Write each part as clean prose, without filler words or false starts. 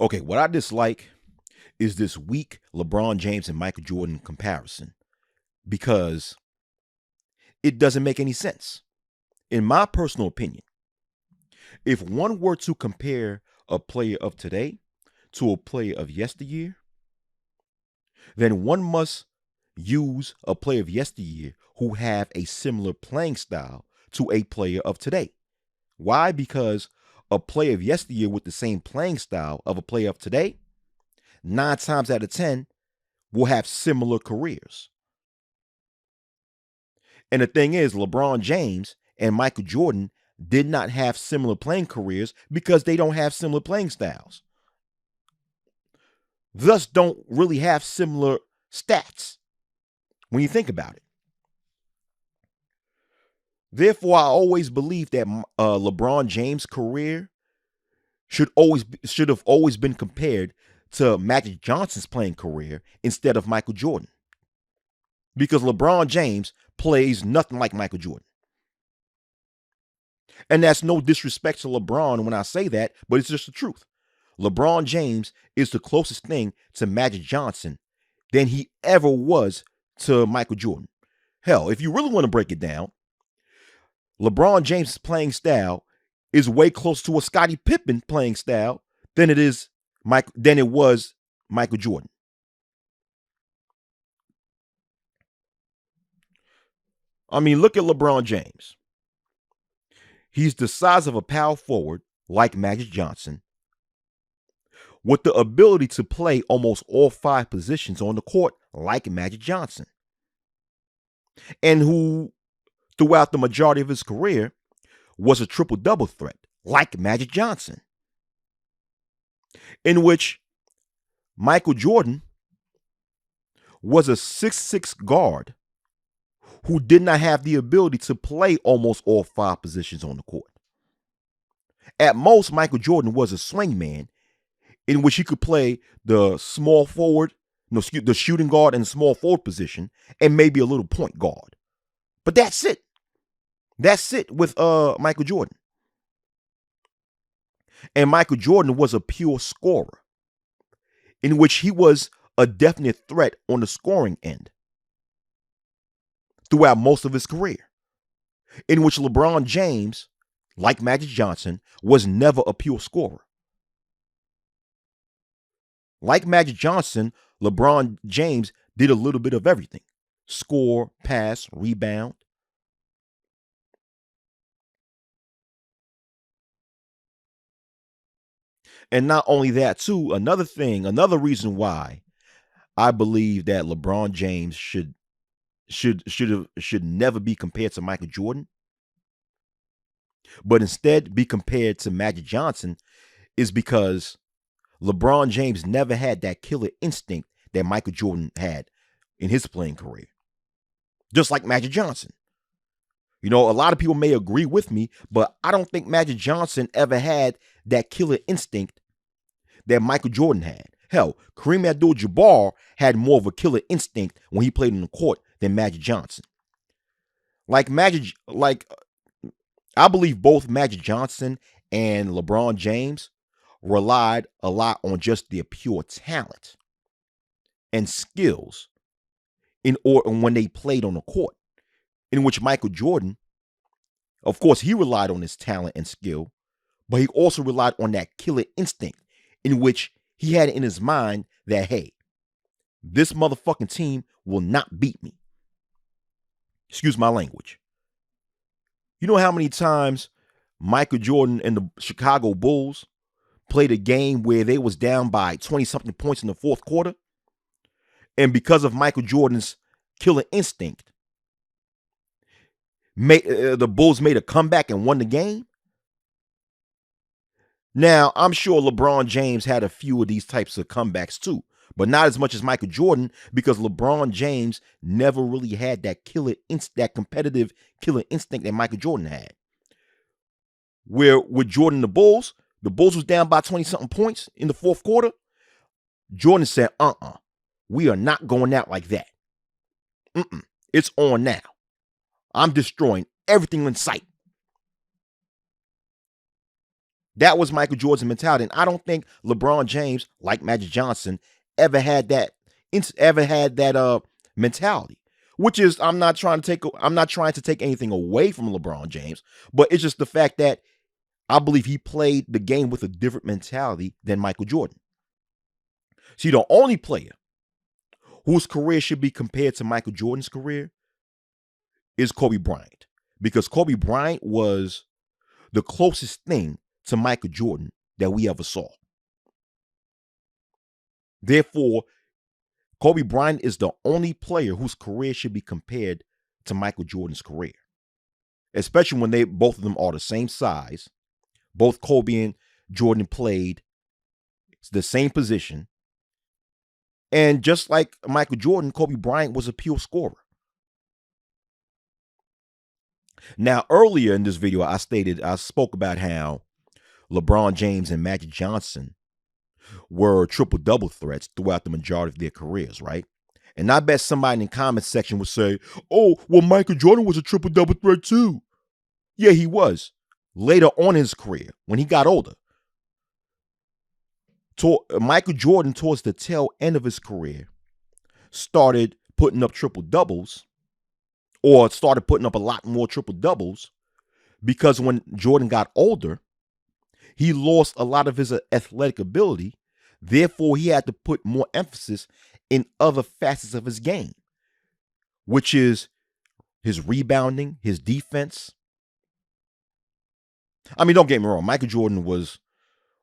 Okay, what I dislike is this weak LeBron James and Michael Jordan comparison because it doesn't make any sense. In my personal opinion, if one were to compare a player of today to a player of yesteryear, then one must use a player of yesteryear who have a similar playing style to a player of today. Why? Because a player of yesteryear with the same playing style of a player of today, 9 times out of 10, will have similar careers. And the thing is, LeBron James and Michael Jordan did not have similar playing careers because they don't have similar playing styles. Thus, don't really have similar stats when you think about it. Therefore, I always believe that LeBron James' career should have always been compared to Magic Johnson's playing career instead of Michael Jordan, because LeBron James plays nothing like Michael Jordan. And that's no disrespect to LeBron when I say that, but it's just the truth. LeBron James is the closest thing to Magic Johnson than he ever was to Michael Jordan. Hell, if you really want to break it down, LeBron James' playing style is way closer to a Scottie Pippen playing style than it was Michael Jordan. I mean, look at LeBron James. He's the size of a power forward like Magic Johnson, with the ability to play almost all 5 positions on the court like Magic Johnson, and who, throughout the majority of his career, was a triple-double threat like Magic Johnson, in which Michael Jordan was a 6'6" guard who did not have the ability to play almost all 5 positions on the court. At most, Michael Jordan was a swingman in which he could play the small forward, the shooting guard and small forward position, and maybe a little point guard. But that's it. That's it with Michael Jordan. And Michael Jordan was a pure scorer, in which he was a definite threat on the scoring end throughout most of his career, in which LeBron James, like Magic Johnson, was never a pure scorer. Like Magic Johnson, LeBron James did a little bit of everything: score, pass, rebound. And not only that, too, another reason why I believe that LeBron James should never be compared to Michael Jordan, but instead be compared to Magic Johnson, is because LeBron James never had that killer instinct that Michael Jordan had in his playing career. Just like Magic Johnson. You know, a lot of people may agree with me, but I don't think Magic Johnson ever had that killer instinct that Michael Jordan had. Hell, Kareem Abdul-Jabbar had more of a killer instinct when he played on the court than Magic Johnson. I believe both Magic Johnson and LeBron James relied a lot on just their pure talent and skills when they played on the court. In which Michael Jordan, of course, he relied on his talent and skill, but he also relied on that killer instinct in which he had in his mind that, hey, this motherfucking team will not beat me. Excuse my language. You know how many times Michael Jordan and the Chicago Bulls played a game where they was down by 20-something points in the fourth quarter? And because of Michael Jordan's killer instinct, the Bulls made a comeback and won the game? Now, I'm sure LeBron James had a few of these types of comebacks too, but not as much as Michael Jordan, because LeBron James never really had that that competitive killer instinct that Michael Jordan had. Where with Jordan and the Bulls was down by 20-something points in the fourth quarter. Jordan said, we are not going out like that. It's on now. I'm destroying everything in sight. That was Michael Jordan's mentality. And I don't think LeBron James, like Magic Johnson, ever had that mentality. Which is I'm not trying to take anything away from LeBron James, but it's just the fact that I believe he played the game with a different mentality than Michael Jordan. See, the only player whose career should be compared to Michael Jordan's career is Kobe Bryant. Because Kobe Bryant was the closest thing to Michael Jordan that we ever saw. Therefore, Kobe Bryant is the only player whose career should be compared to Michael Jordan's career. Especially when both of them are the same size. Both Kobe and Jordan played the same position. And just like Michael Jordan, Kobe Bryant was a pure scorer. Now, earlier in this video, I spoke about how LeBron James and Magic Johnson were triple-double threats throughout the majority of their careers, right? And I bet somebody in the comment section would say, oh, well, Michael Jordan was a triple-double threat too. Yeah, he was. Later on in his career, when he got older. Michael Jordan, towards the tail end of his career, started putting up triple-doubles, or started putting up a lot more triple-doubles, because when Jordan got older, he lost a lot of his athletic ability. Therefore, he had to put more emphasis in other facets of his game, which is his rebounding, his defense. I mean, don't get me wrong, Michael Jordan was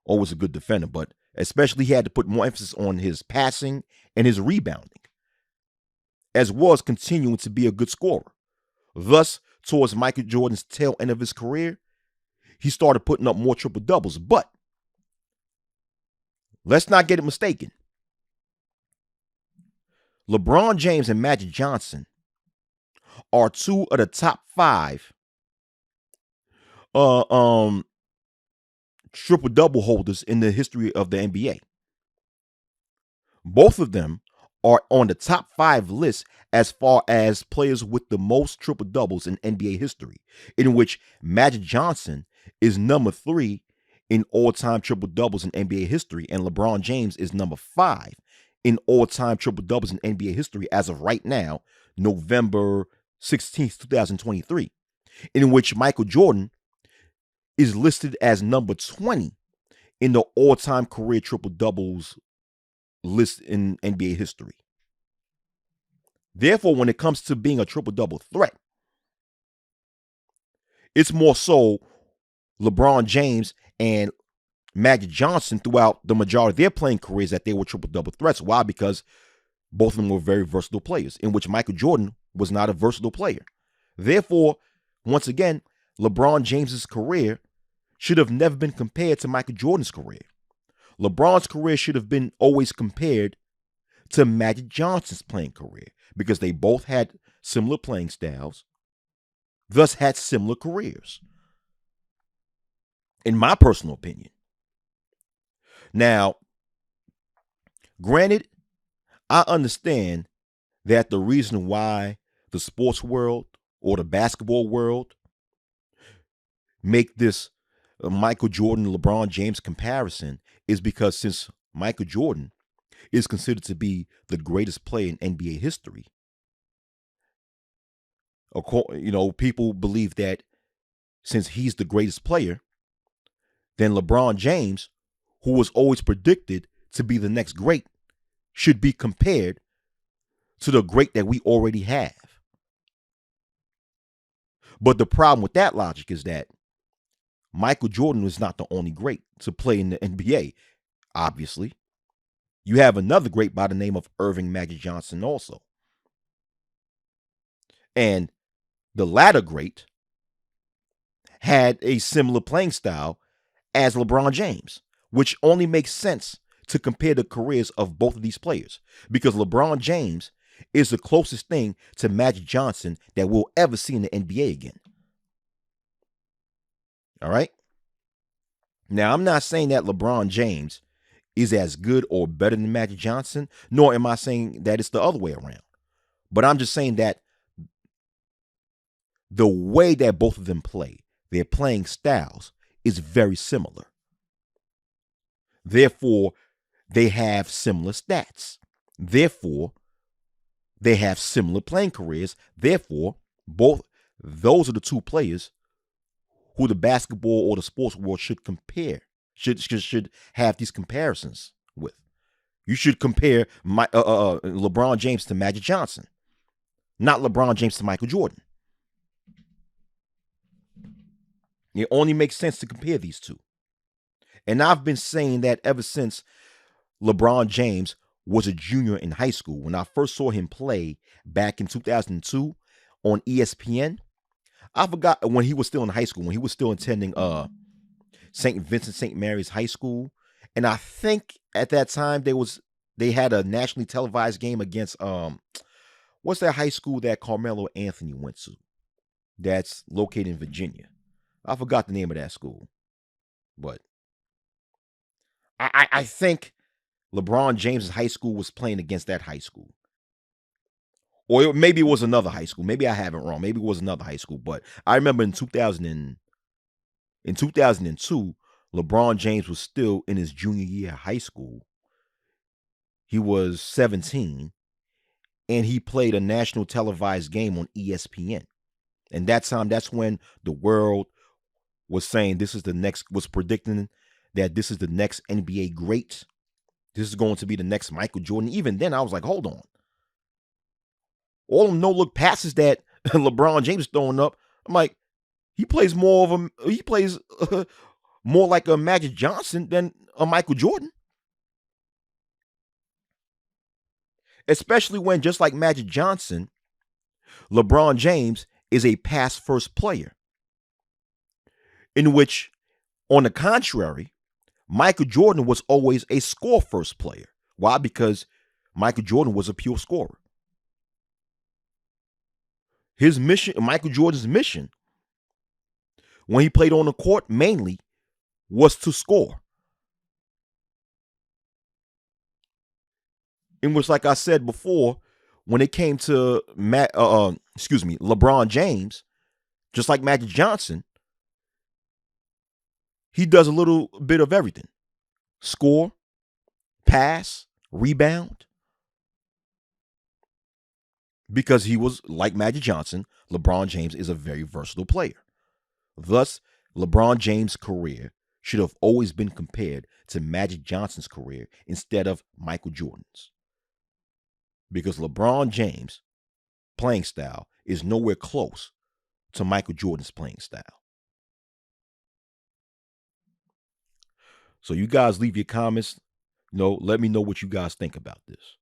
always a good defender, but especially he had to put more emphasis on his passing and his rebounding, as well as continuing to be a good scorer. Thus, towards Michael Jordan's tail end of his career, he started putting up more triple doubles. But let's not get it mistaken. LeBron James and Magic Johnson are two of the top 5 triple-double holders in the history of the NBA. Both of them are on the top 5 list as far as players with the most triple-doubles in NBA history, in which Magic Johnson is number 3 in all-time triple-doubles in NBA history, and LeBron James is number 5 in all-time triple-doubles in NBA history as of right now, November 16th, 2023, in which Michael Jordan is listed as number 20 in the all-time career triple-doubles list in NBA history. Therefore, when it comes to being a triple-double threat, it's more so LeBron James and Magic Johnson throughout the majority of their playing careers that they were triple-double threats. Why? Because both of them were very versatile players, in which Michael Jordan was not a versatile player. Therefore, once again, LeBron James's career should have never been compared to Michael Jordan's career. LeBron's career should have been always compared to Magic Johnson's playing career, because they both had similar playing styles, thus had similar careers, in my personal opinion. Now, granted, I understand that the reason why the sports world or the basketball world make this Michael Jordan, LeBron James comparison is because since Michael Jordan is considered to be the greatest player in NBA history, people believe that since he's the greatest player, then LeBron James, who was always predicted to be the next great, should be compared to the great that we already have. But the problem with that logic is that Michael Jordan was not the only great to play in the NBA, obviously. You have another great by the name of Irving Magic Johnson also. And the latter great had a similar playing style as LeBron James, which only makes sense to compare the careers of both of these players, because LeBron James is the closest thing to Magic Johnson that we'll ever see in the NBA again. All right? Now, I'm not saying that LeBron James is as good or better than Magic Johnson, nor am I saying that it's the other way around. But I'm just saying that the way that both of them play, their playing styles, is very similar. Therefore, they have similar stats. Therefore, they have similar playing careers. Therefore, both those are the two players who the basketball or the sports world should compare, should have these comparisons with. You should compare LeBron James to Magic Johnson, not LeBron James to Michael Jordan. It only makes sense to compare these two. And I've been saying that ever since LeBron James was a junior in high school. When I first saw him play back in 2002 on ESPN, I forgot when he was still in high school, when he was still attending St. Vincent St. Mary's High School. And I think at that time they had a nationally televised game against what's that high school that Carmelo Anthony went to? That's located in Virginia. I forgot the name of that school. But I think LeBron James' high school was playing against that high school. Or maybe it was another high school. Maybe I have it wrong. Maybe it was another high school. But I remember in 2002, LeBron James was still in his junior year of high school. He was 17, and he played a national televised game on ESPN. And that time, that's when the world was saying was predicting that this is the next NBA great. This is going to be the next Michael Jordan. Even then, I was like, hold on. All them no-look passes that LeBron James throwing up, I'm like, he plays more like a Magic Johnson than a Michael Jordan. Especially when, just like Magic Johnson, LeBron James is a pass-first player. In which, on the contrary, Michael Jordan was always a score-first player. Why? Because Michael Jordan was a pure scorer. His mission, Michael Jordan's mission, when he played on the court, mainly was to score. In which, like I said before, when it came to LeBron James, just like Magic Johnson, he does a little bit of everything: score, pass, rebound. Because he was, like Magic Johnson, LeBron James is a very versatile player. Thus, LeBron James' career should have always been compared to Magic Johnson's career instead of Michael Jordan's. Because LeBron James' playing style is nowhere close to Michael Jordan's playing style. So you guys leave your comments. Let me know what you guys think about this.